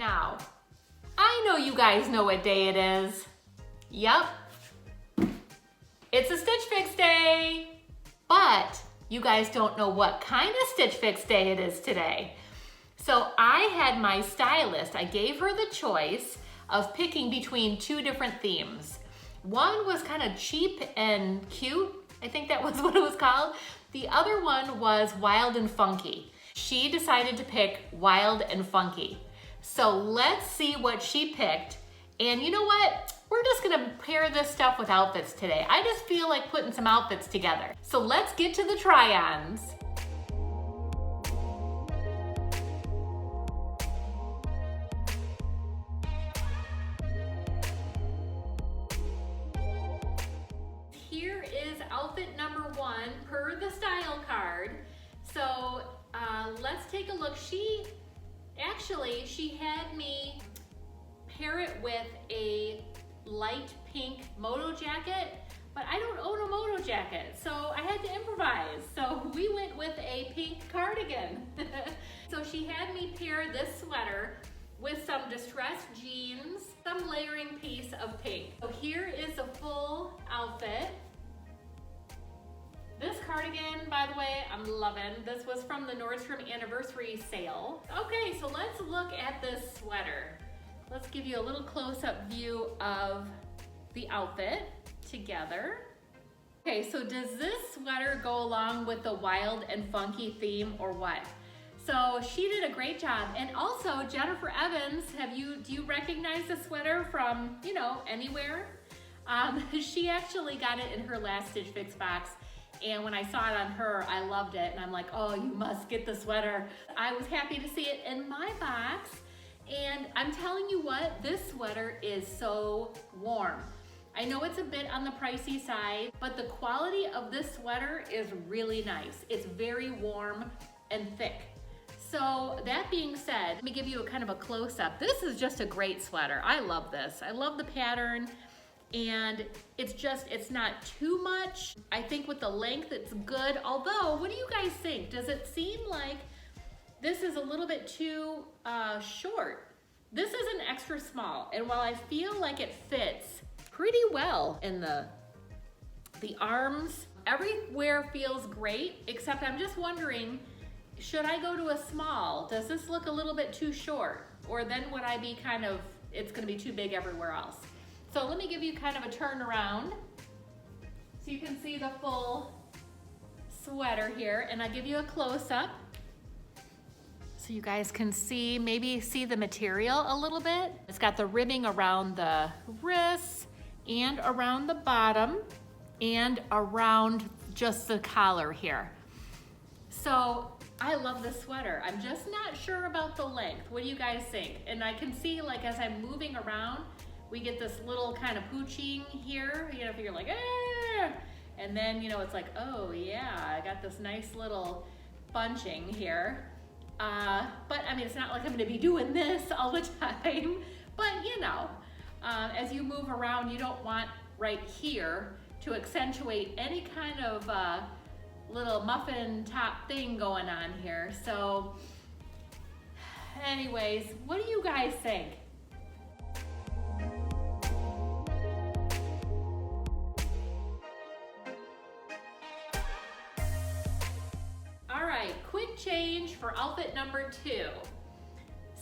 Now, I know you guys know what day it is. Yup, it's a Stitch Fix Day. But you guys don't know what kind of Stitch Fix Day it is today. So I had my stylist, I gave her the choice of picking between two different themes. One was kind of cheap and cute. I think that was what it was called. The other one was wild and funky. She decided to pick wild and funky. So let's see what she picked. And you know what? We're just gonna pair this stuff with outfits today. I just feel like putting some outfits together. So let's get to the try-ons. Here is outfit number 1 per the style card. So let's take a look. She had me pair it with a light pink moto jacket, but I don't own a moto jacket, so I had to improvise. So we went with a pink cardigan. So she had me pair this sweater with some distressed jeans, some layering piece of pink. So here is the full outfit. This cardigan, by the way, I'm loving. This was from the Nordstrom anniversary sale. Okay, so let's look at this sweater. Let's give you a little close-up view of the outfit together. Okay, so does this sweater go along with the wild and funky theme or what? So she did a great job. And also Jennifer Evans, do you recognize the sweater from, anywhere? She actually got it in her last Stitch Fix box. And when I saw it on her, I loved it. And I'm like, oh, you must get the sweater. I was happy to see it in my box. And I'm telling you what, this sweater is so warm. I know it's a bit on the pricey side, but the quality of this sweater is really nice. It's very warm and thick. So that being said, let me give you a kind of a close-up. This is just a great sweater. I love this. I love the pattern, and it's not too much. I think with the length, it's good. Although, what do you guys think? Does it seem like this is a little bit too short? This is an extra small, and while I feel like it fits pretty well in the arms, everywhere feels great, except I'm just wondering, should I go to a small? Does this look a little bit too short? Or then would I be it's gonna be too big everywhere else? So let me give you kind of a turn around so you can see the full sweater here, and I'll give you a close-up so you guys can maybe see the material a little bit. It's got the ribbing around the wrists and around the bottom and around just the collar here. So I love this sweater. I'm just not sure about the length. What do you guys think? And I can see, like, as I'm moving around, we get this little kind of pooching here, if you're like, ah! And then, it's like, oh yeah, I got this nice little bunching here. But I mean, it's not like I'm gonna be doing this all the time, but as you move around, you don't want right here to accentuate any kind of little muffin top thing going on here. So anyways, what do you guys think? All right, quick change for outfit number 2.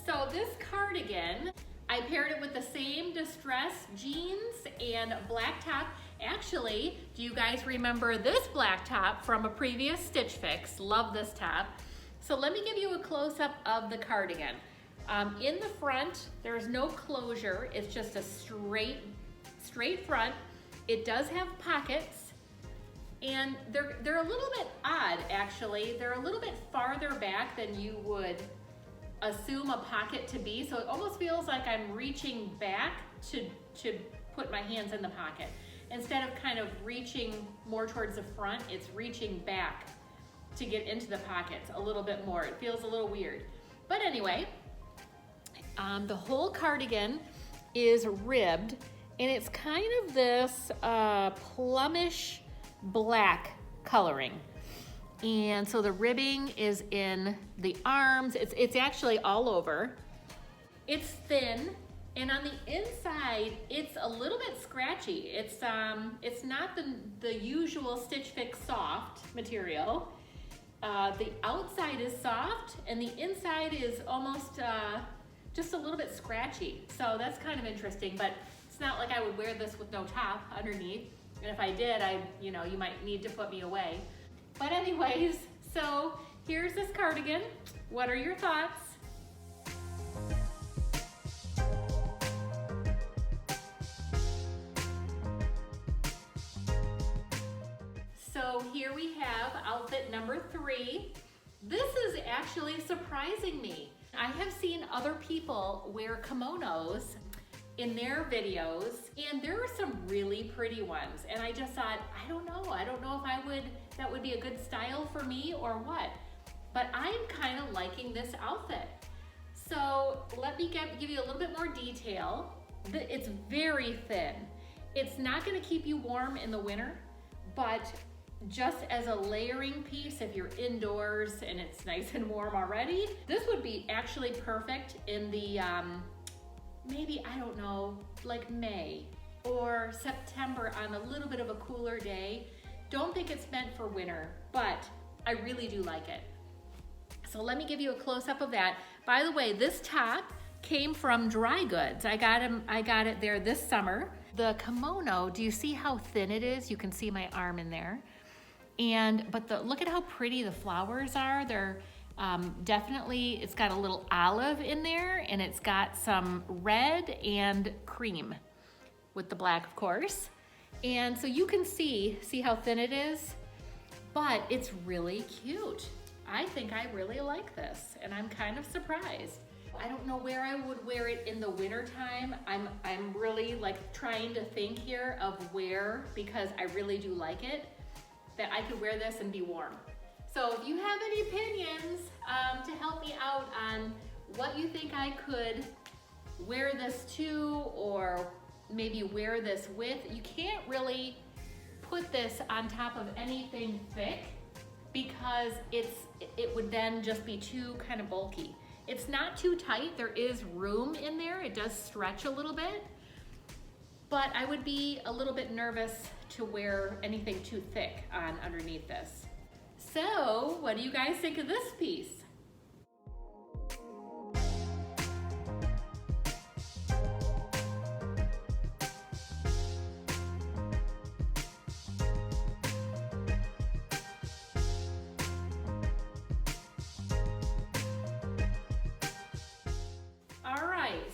So this cardigan, I paired it with the same distressed jeans and black top. Actually, do you guys remember this black top from a previous Stitch Fix? Love this top. So let me give you a close-up of the cardigan. In the front, there's no closure. It's just a straight front. It does have pockets, and they're a little bit odd, actually. They're a little bit farther back than you would assume a pocket to be, so it almost feels like I'm reaching back to put my hands in the pocket. Instead of kind of reaching more towards the front, it's reaching back to get into the pockets a little bit more. It feels a little weird. But anyway, the whole cardigan is ribbed, and it's kind of this plummish black coloring. And so the ribbing is in the arms. It's actually all over. It's thin, and on the inside, it's a little bit scratchy. It's not the usual Stitch Fix soft material. The outside is soft, and the inside is almost just a little bit scratchy. So that's kind of interesting, but it's not like I would wear this with no top underneath. And if I did, you might need to put me away. But anyways, so here's this cardigan. What are your thoughts? So here we have outfit number 3. This is actually surprising me. I have seen other people wear kimonos in their videos, and there are some really pretty ones. And I just thought, I don't know if that would be a good style for me or what. But I'm kind of liking this outfit. So let me give you a little bit more detail. It's very thin. It's not gonna keep you warm in the winter, but just as a layering piece, if you're indoors and it's nice and warm already, this would be actually perfect in the, maybe, I don't know, like May or September on a little bit of a cooler day. Don't think it's meant for winter, but I really do like it. So let me give you a close-up of that. By the way, this top came from Dry Goods. I got it there this summer. The kimono, do you see how thin it is? You can see my arm in there. But look at how pretty the flowers are. They're definitely, it's got a little olive in there, and it's got some red and cream with the black, of course. And so you can see how thin it is, but it's really cute. I think I really like this, and I'm kind of surprised. I don't know where I would wear it in the winter time. I'm really like trying to think here of where, because I really do like it, that I could wear this and be warm. So if you have any opinions to help me out on what you think I could wear this to, or maybe wear this with, you can't really put this on top of anything thick because it would then just be too kind of bulky. It's not too tight, there is room in there, it does stretch a little bit, but I would be a little bit nervous to wear anything too thick on underneath this. So, what do you guys think of this piece?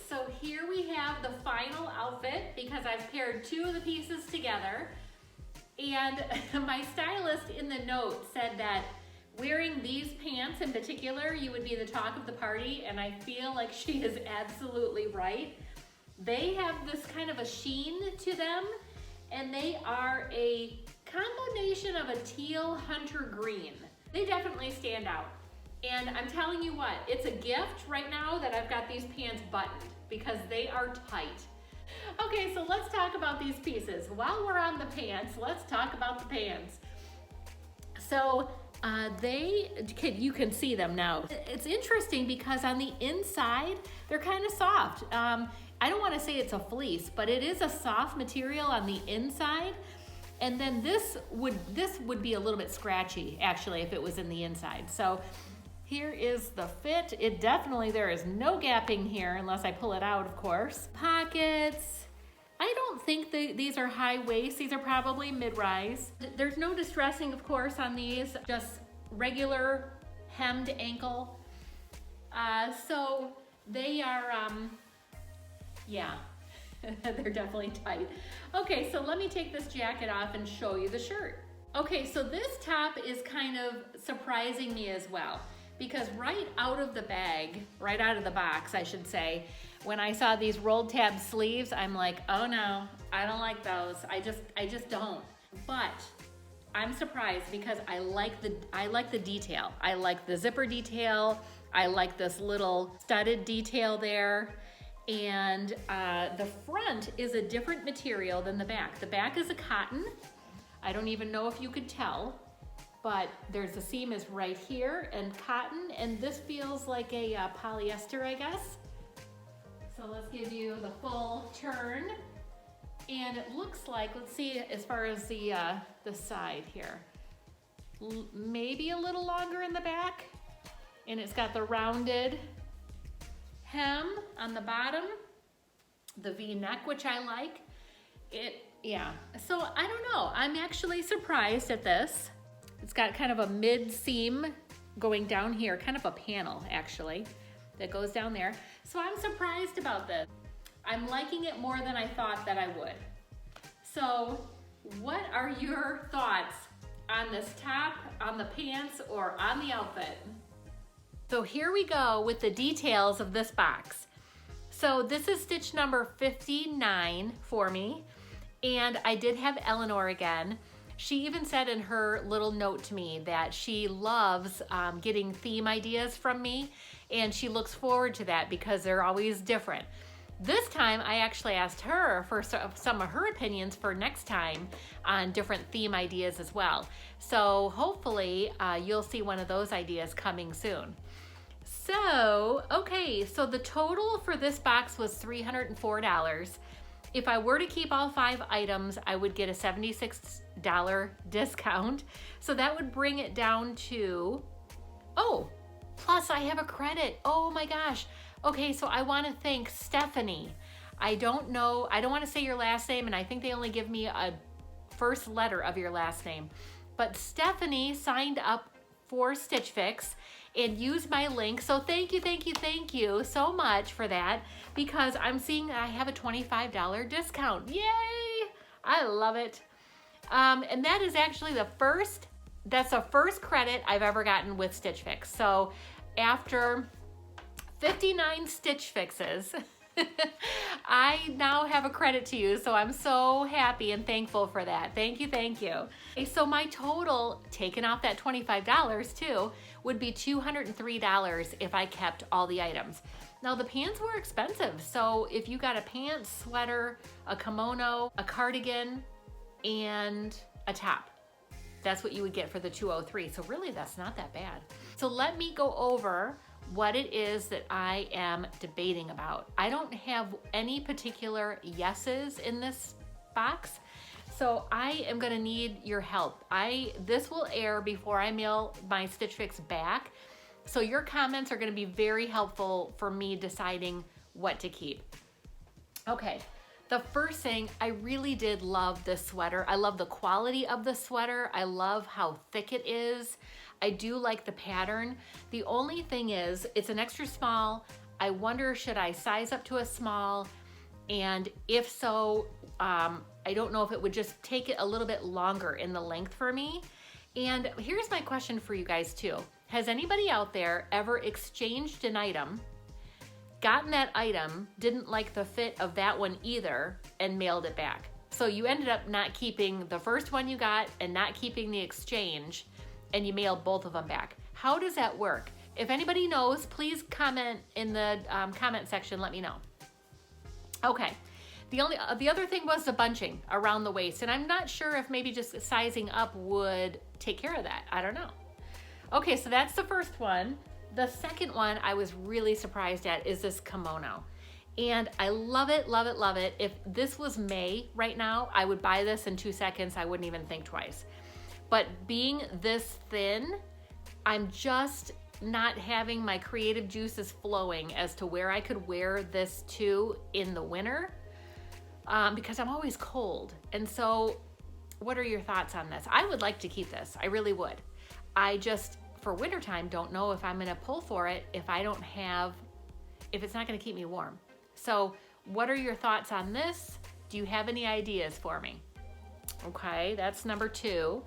So here we have the final outfit, because I've paired 2 of the pieces together. And my stylist in the note said that wearing these pants in particular, you would be the talk of the party, and I feel like she is absolutely right. They have this kind of a sheen to them, and they are a combination of a teal hunter green. They definitely stand out. And I'm telling you what, it's a gift right now that I've got these pants buttoned, because they are tight. Okay, so let's talk about these pieces. While we're on the pants, let's talk about the pants. So you can see them now. It's interesting because on the inside, they're kind of soft. I don't want to say it's a fleece, but it is a soft material on the inside. And then this would be a little bit scratchy, actually, if it was in the inside. So here is the fit. There is no gapping here unless I pull it out, of course. Pockets. I don't think these are high waist. These are probably mid-rise. There's no distressing, of course, on these. Just regular hemmed ankle. So they are, yeah, they're definitely tight. Okay, so let me take this jacket off and show you the shirt. Okay, so this top is kind of surprising me as well, because right out of the box, I should say, when I saw these rolled tab sleeves, I'm like, oh no, I don't like those. I just don't. But I'm surprised because I like the detail. I like the zipper detail. I like this little studded detail there. And the front is a different material than the back. The back is a cotton. I don't even know if you could tell, but the seam is right here and cotton, and this feels like a polyester, I guess. So let's give you the full turn. And it looks like, let's see as far as the side here, maybe a little longer in the back. And it's got the rounded hem on the bottom, the V-neck, which I like. Yeah, so I don't know. I'm actually surprised at this. It's got kind of a mid seam going down here, kind of a panel actually, that goes down there. So I'm surprised about this. I'm liking it more than I thought that I would. So what are your thoughts on this top, on the pants, or on the outfit? So here we go with the details of this box. So this is stitch number 59 for me, and I did have Eleanor again. She even said in her little note to me that she loves getting theme ideas from me, and she looks forward to that because they're always different. This time I actually asked her for some of her opinions for next time on different theme ideas as well. So hopefully you'll see one of those ideas coming soon. So, okay, so the total for this box was $304. If I were to keep all 5 items, I would get a $76 discount. So that would bring it down to, oh, plus I have a credit. Oh my gosh. Okay, so I want to thank Stephanie. I don't want to say your last name, and I think they only give me a first letter of your last name. But Stephanie signed up for Stitch Fix and used my link. So thank you so much for that, because I'm seeing I have a $25 discount. Yay! I love it. And that is actually that's the first credit I've ever gotten with Stitch Fix. So after 59 Stitch Fixes, I now have a credit to use, so I'm so happy and thankful for that. Thank you. Okay, so my total, taking off that $25 too, would be $203 if I kept all the items. Now the pants were expensive, so if you got a pants, sweater, a kimono, a cardigan, and a top, that's what you would get for the $203. So really that's not that bad. So let me go over what it is that I am debating about. I don't have any particular yeses in this box, so I am gonna need your help. This will air before I mail my Stitch Fix back, so your comments are gonna be very helpful for me deciding what to keep. Okay, the first thing, I really did love this sweater. I love the quality of the sweater. I love how thick it is. I do like the pattern. The only thing is, it's an extra small. I wonder, should I size up to a small? And if so, I don't know if it would just take it a little bit longer in the length for me. And here's my question for you guys too. Has anybody out there ever exchanged an item, gotten that item, didn't like the fit of that one either, and mailed it back? So you ended up not keeping the first one you got and not keeping the exchange, and you mailed both of them back. How does that work? If anybody knows, please comment in the comment section, let me know. Okay, the other thing was the bunching around the waist, and I'm not sure if maybe just sizing up would take care of that. I don't know. Okay, so that's the first one. The second one I was really surprised at is this kimono. And I love it. If this was May right now, I would buy this in 2 seconds. I wouldn't even think twice. But being this thin, I'm just not having my creative juices flowing as to where I could wear this to in the winter, because I'm always cold. And so what are your thoughts on this? I would like to keep this. I really would. I just, for wintertime, don't know if I'm gonna pull for it if it's not gonna keep me warm. So what are your thoughts on this? Do you have any ideas for me? Okay, that's number 2.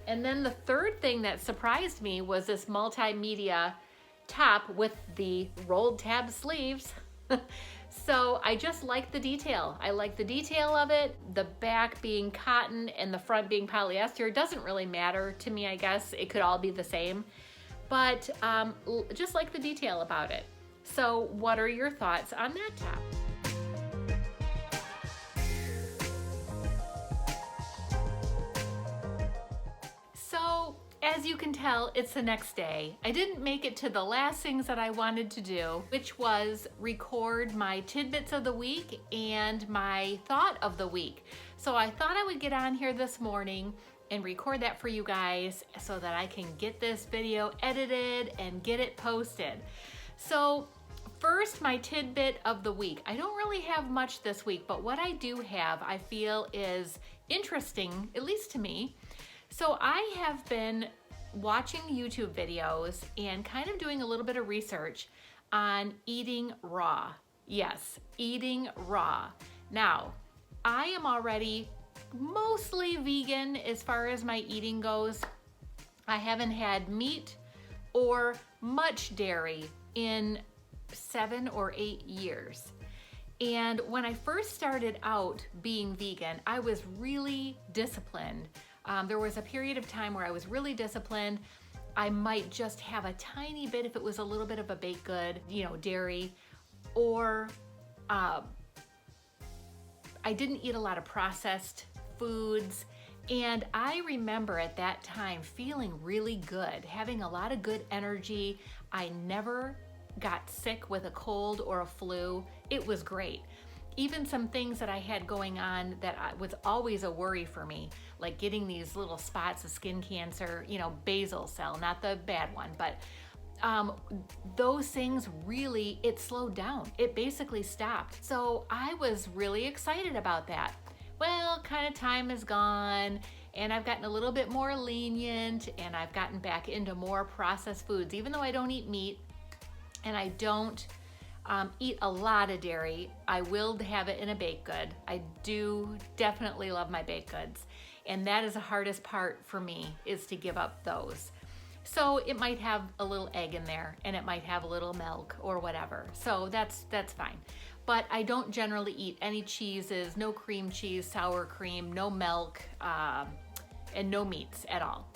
And then the third thing that surprised me was this multimedia top with the rolled tab sleeves. So I just like the detail. I like the detail of it. The back being cotton and the front being polyester doesn't really matter to me, I guess. It could all be the same. But just like the detail about it. So what are your thoughts on that top? as you can tell, it's the next day. I didn't make it to the last things that I wanted to do, which was record my tidbits of the week and my thought of the week. So I thought I would get on here this morning and record that for you guys so that I can get this video edited and get it posted. So first, my tidbit of the week. I don't really have much this week, but what I do have, I feel is interesting, at least to me. So I have been watching YouTube videos and kind of doing a little bit of research on eating raw. Yes, eating raw. Now, I am already mostly vegan as far as my eating goes. I haven't had meat or much dairy in 7 or 8 years. And when I first started out being vegan, I was really disciplined. There was a period of time where I was really disciplined. I might just have a tiny bit if it was a little bit of a baked good, dairy, or I didn't eat a lot of processed foods. And I remember at that time feeling really good, having a lot of good energy. I never got sick with a cold or a flu. It was great. Even some things that I had going on that was always a worry for me, like getting these little spots of skin cancer, basal cell, not the bad one, but those things really, it slowed down. It basically stopped. So I was really excited about that. Well, kind of time is gone and I've gotten a little bit more lenient and I've gotten back into more processed foods, even though I don't eat meat and I don't eat a lot of dairy. I will have it in a baked good. I do definitely love my baked goods. And that is the hardest part for me, is to give up those. So it might have a little egg in there and it might have a little milk or whatever. So that's fine. But I don't generally eat any cheeses, no cream cheese, sour cream, no milk, and no meats at all.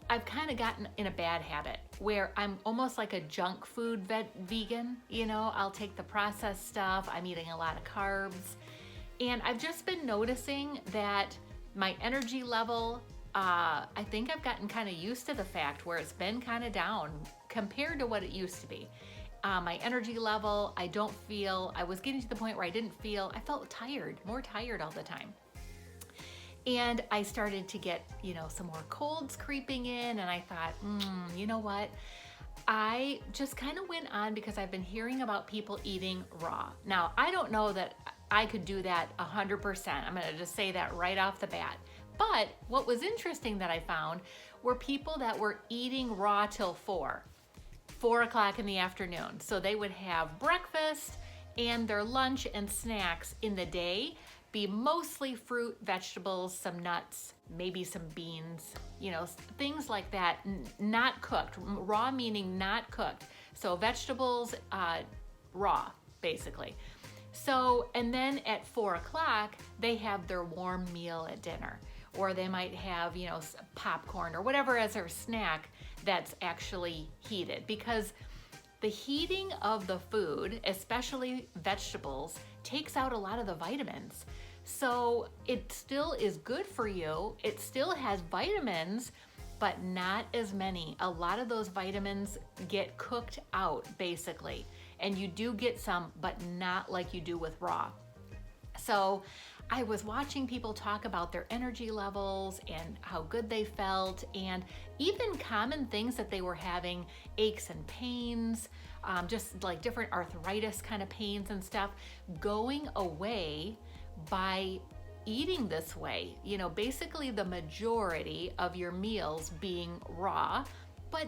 I've kind of gotten in a bad habit where I'm almost like a junk food vegan. I'll take the processed stuff. I'm eating a lot of carbs. And I've just been noticing that my energy level, I think I've gotten kind of used to the fact where it's been kind of down compared to what it used to be. My energy level, I was getting to the point where I felt tired, more tired all the time. And I started to get, some more colds creeping in, and I thought, you know what? I just kind of went on because I've been hearing about people eating raw. Now, I don't know that I could do that 100%. I'm gonna just say that right off the bat. But what was interesting that I found were people that were eating raw till 4 o'clock in the afternoon. So they would have breakfast and their lunch and snacks in the day be mostly fruit, vegetables, some nuts, maybe some beans, things like that, not cooked. Raw meaning not cooked. So vegetables, raw, basically. So, and then at 4 o'clock, they have their warm meal at dinner. Or they might have, popcorn or whatever as their snack that's actually heated. Because the heating of the food, especially vegetables, takes out a lot of the vitamins. So it still is good for you. It still has vitamins, but not as many. A lot of those vitamins get cooked out, basically. And you do get some, but not like you do with raw. So I was watching people talk about their energy levels and how good they felt, and even common things that they were having, aches and pains, just like different arthritis kind of pains and stuff, going away by eating this way. Basically the majority of your meals being raw, but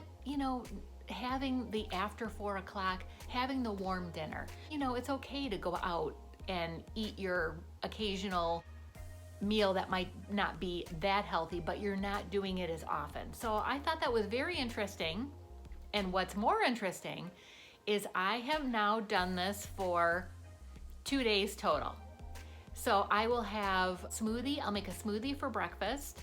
having the after 4 o'clock, having the warm dinner. It's okay to go out and eat your occasional meal that might not be that healthy, but you're not doing it as often. So I thought that was very interesting. And what's more interesting is I have now done this for 2 days total. So I will have smoothie. I'll make a smoothie for breakfast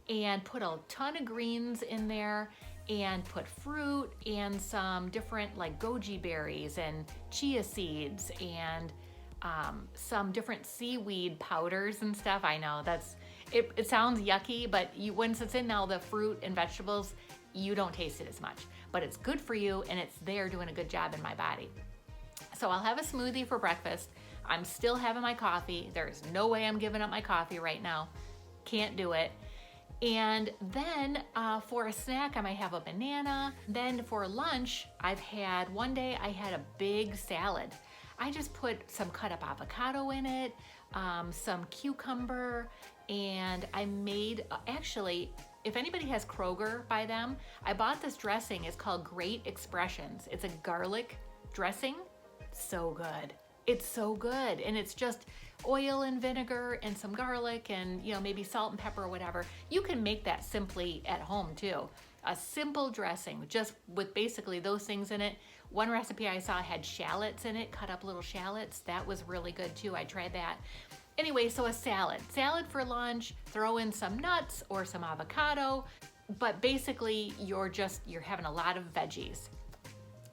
and put a ton of greens in there and put fruit and some different like goji berries and chia seeds and some different seaweed powders and stuff. I know It sounds yucky, but once it's in all the fruit and vegetables, you don't taste it as much. But it's good for you, and it's there doing a good job in my body. So I'll have a smoothie for breakfast. I'm still having my coffee. There's no way I'm giving up my coffee right now. Can't do it. And then for a snack, I might have a banana. Then for lunch, one day I had a big salad. I just put some cut up avocado in it, some cucumber, and I made, actually, if anybody has Kroger by them, I bought this dressing. It's called Great Expressions. It's a garlic dressing. So good. It's so good. And it's just oil and vinegar and some garlic and, maybe salt and pepper or whatever. You can make that simply at home too. A simple dressing just with basically those things in it. One recipe I saw had shallots in it, cut up little shallots. That was really good too. I tried that. Anyway, so a salad for lunch, throw in some nuts or some avocado, but basically you're having a lot of veggies.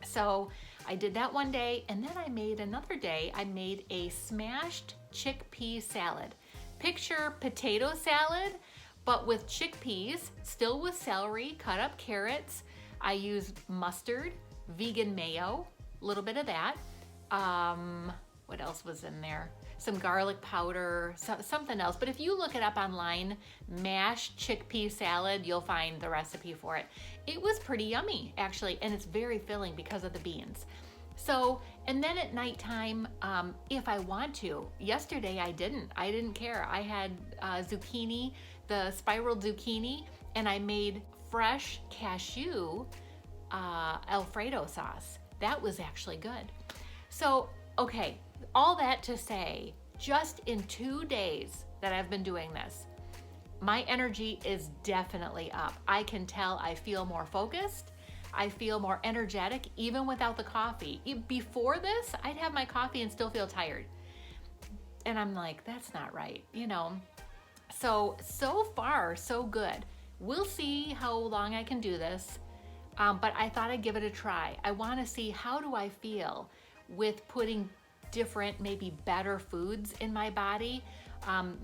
So I did that one day, and then another day, I made a smashed chickpea salad. Picture potato salad, but with chickpeas, still with celery, cut up carrots. I used mustard, vegan mayo, a little bit of that. What else was in there? Some garlic powder, something else. But if you look it up online, mashed chickpea salad, you'll find the recipe for it. It was pretty yummy, actually, and it's very filling because of the beans. So, and then at nighttime, if I want to, yesterday I didn't care. I had zucchini, the spiral zucchini, and I made fresh cashew Alfredo sauce. That was actually good. So, okay, all that to say, just in 2 days that I've been doing this, my energy is definitely up. I can tell I feel more focused. I feel more energetic even without the coffee. Before this, I'd have my coffee and still feel tired. And I'm like, that's not right, So far, so good. We'll see how long I can do this, but I thought I'd give it a try. I want to see how do I feel with putting different, maybe better foods in my body,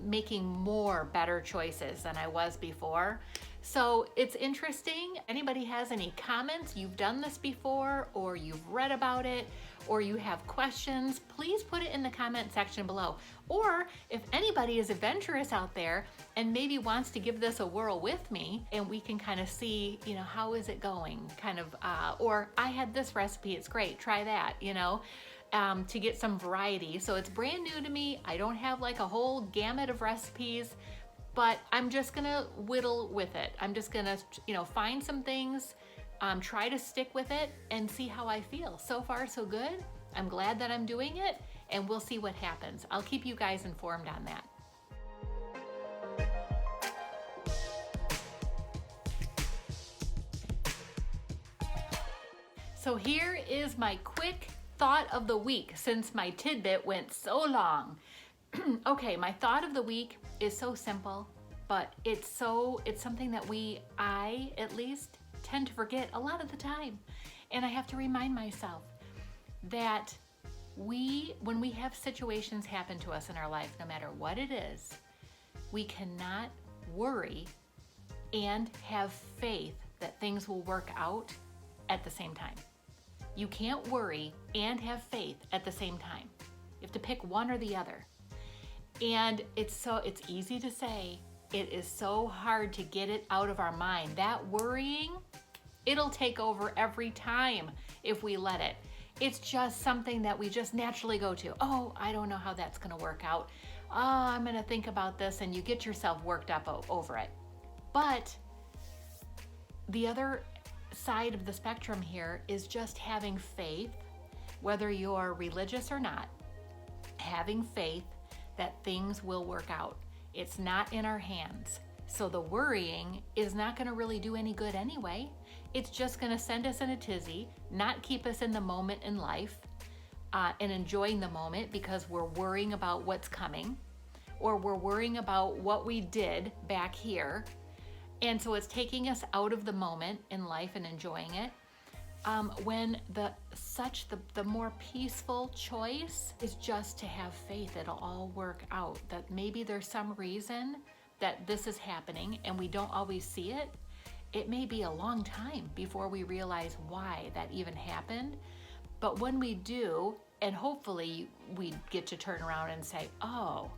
making more better choices than I was before. So it's interesting. Anybody has any comments? You've done this before, or you've read about it, or you have questions, please put it in the comment section below. Or if anybody is adventurous out there and maybe wants to give this a whirl with me, and we can kind of see, how is it going? Or I had this recipe, it's great, try that, to get some variety. So it's brand new to me. I don't have like a whole gamut of recipes, but I'm just gonna whittle with it. I'm just gonna, find some things, try to stick with it and see how I feel. So far, so good. I'm glad that I'm doing it, and we'll see what happens. I'll keep you guys informed on that. So here is my quick thought of the week since my tidbit went so long. Okay, my thought of the week is so simple, but it's something that I at least tend to forget a lot of the time. And I have to remind myself that when we have situations happen to us in our life, no matter what it is, we cannot worry and have faith that things will work out at the same time. You can't worry and have faith at the same time. You have to pick one or the other. And it's easy to say, it is so hard to get it out of our mind. That worrying, it'll take over every time if we let it. It's just something that we just naturally go to. Oh, I don't know how that's gonna work out. Oh, I'm gonna think about this, and you get yourself worked up over it. But the other side of the spectrum here is just having faith, whether you're religious or not, having faith that things will work out. It's not in our hands. So the worrying is not gonna really do any good anyway. It's just gonna send us in a tizzy, not keep us in the moment in life, and enjoying the moment because we're worrying about what's coming, or we're worrying about what we did back here. And so it's taking us out of the moment in life and enjoying it. When the more peaceful choice is just to have faith it'll all work out, that maybe there's some reason, that this is happening and we don't always see it, it may be a long time before we realize why that even happened. But when we do, and hopefully we get to turn around and say, oh,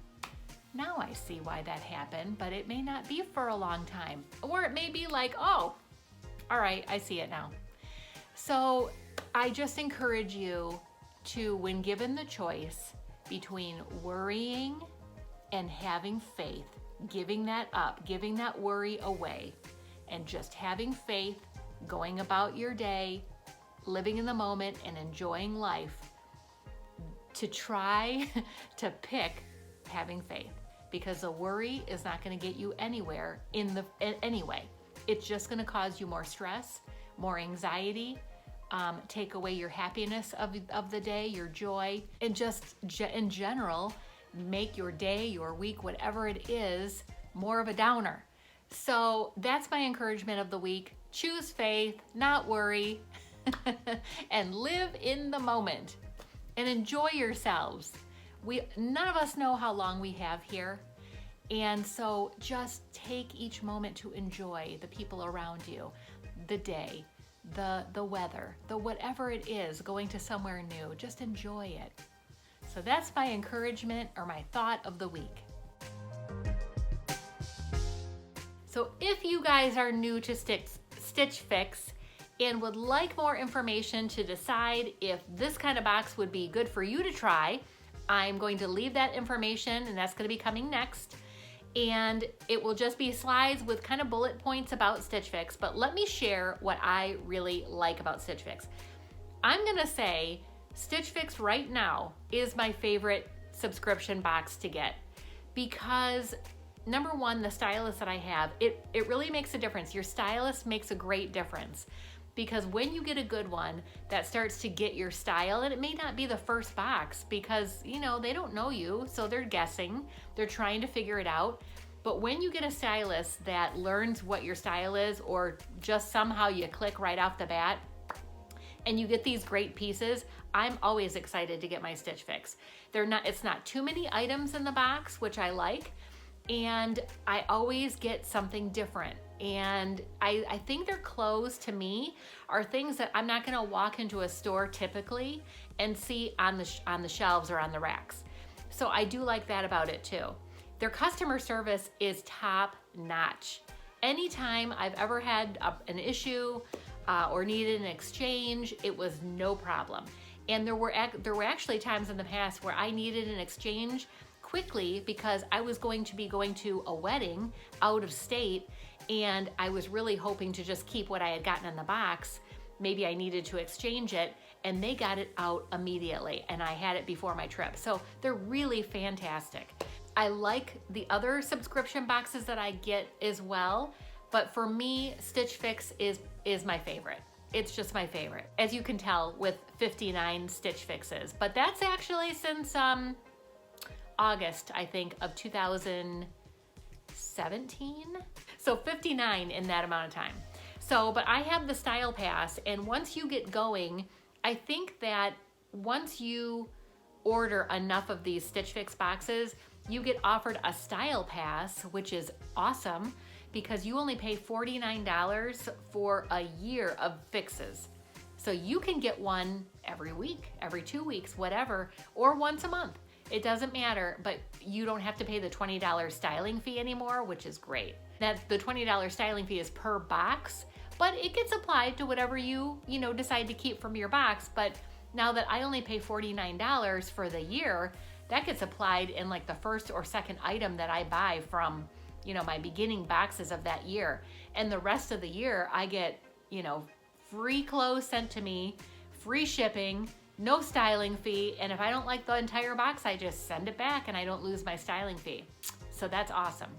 now I see why that happened, but it may not be for a long time. Or it may be like, oh, all right, I see it now. So I just encourage you to, when given the choice between worrying and having faith, giving that up, giving that worry away, and just having faith, going about your day, living in the moment and enjoying life, to try to pick having faith, because the worry is not going to get you anywhere anyway. It's just going to cause you more stress, more anxiety, take away your happiness of the day, your joy, and just in general, make your day, your week, whatever it is, more of a downer. So that's my encouragement of the week. Choose faith, not worry, and live in the moment and enjoy yourselves. None of us know how long we have here. And so just take each moment to enjoy the people around you, the day, the weather, the whatever it is, going to somewhere new. Just enjoy it. So that's my encouragement or my thought of the week. So if you guys are new to Stitch Fix and would like more information to decide if this kind of box would be good for you to try, I'm going to leave that information, and that's going to be coming next. And it will just be slides with kind of bullet points about Stitch Fix. But let me share what I really like about Stitch Fix. I'm going to say Stitch Fix right now is my favorite subscription box to get, because number one, the stylist that I have, it really makes a difference. Your stylist makes a great difference, because when you get a good one that starts to get your style, and it may not be the first box because, they don't know you, so they're guessing, they're trying to figure it out. But when you get a stylist that learns what your style is, or just somehow you click right off the bat and you get these great pieces, I'm always excited to get my Stitch Fix. It's not too many items in the box, which I like, and I always get something different. And I think their clothes, to me, are things that I'm not gonna walk into a store typically and see on the shelves or on the racks. So I do like that about it too. Their customer service is top notch. Anytime I've ever had an issue or needed an exchange, it was no problem. And there were actually times in the past where I needed an exchange quickly because I was going to a wedding out of state, and I was really hoping to just keep what I had gotten in the box. Maybe I needed to exchange it, and they got it out immediately, and I had it before my trip. So they're really fantastic. I like the other subscription boxes that I get as well, but for me, Stitch Fix is my favorite. It's just my favorite, as you can tell, with 59 Stitch Fixes. But that's actually since August, I think, of 2017. So 59 in that amount of time. So, but I have the Style Pass, and once you get going, I think that once you order enough of these Stitch Fix boxes, you get offered a Style Pass, which is awesome, because you only pay $49 for a year of fixes. So you can get one every week, every 2 weeks, whatever, or once a month. It doesn't matter, but you don't have to pay the $20 styling fee anymore, which is great. That the $20 styling fee is per box, but it gets applied to whatever you decide to keep from your box. But now that I only pay $49 for the year, that gets applied in like the first or second item that I buy from, my beginning boxes of that year. And the rest of the year, I get, free clothes sent to me, free shipping, no styling fee, and if I don't like the entire box, I just send it back and I don't lose my styling fee. So that's awesome.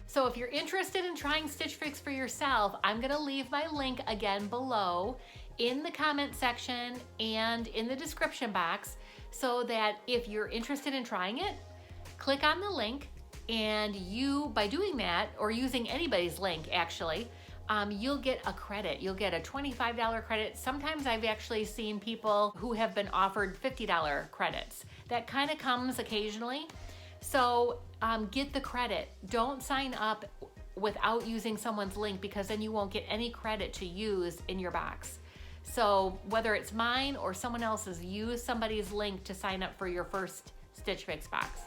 So if you're interested in trying Stitch Fix for yourself, I'm gonna leave my link again below in the comment section and in the description box, so that if you're interested in trying it, click on the link, and you, by doing that, or using anybody's link actually, you'll get a credit. You'll get a $25 credit. Sometimes I've actually seen people who have been offered $50 credits. That kind of comes occasionally. So get the credit. Don't sign up without using someone's link, because then you won't get any credit to use in your box. So whether it's mine or someone else's, use somebody's link to sign up for your first Stitch Fix box.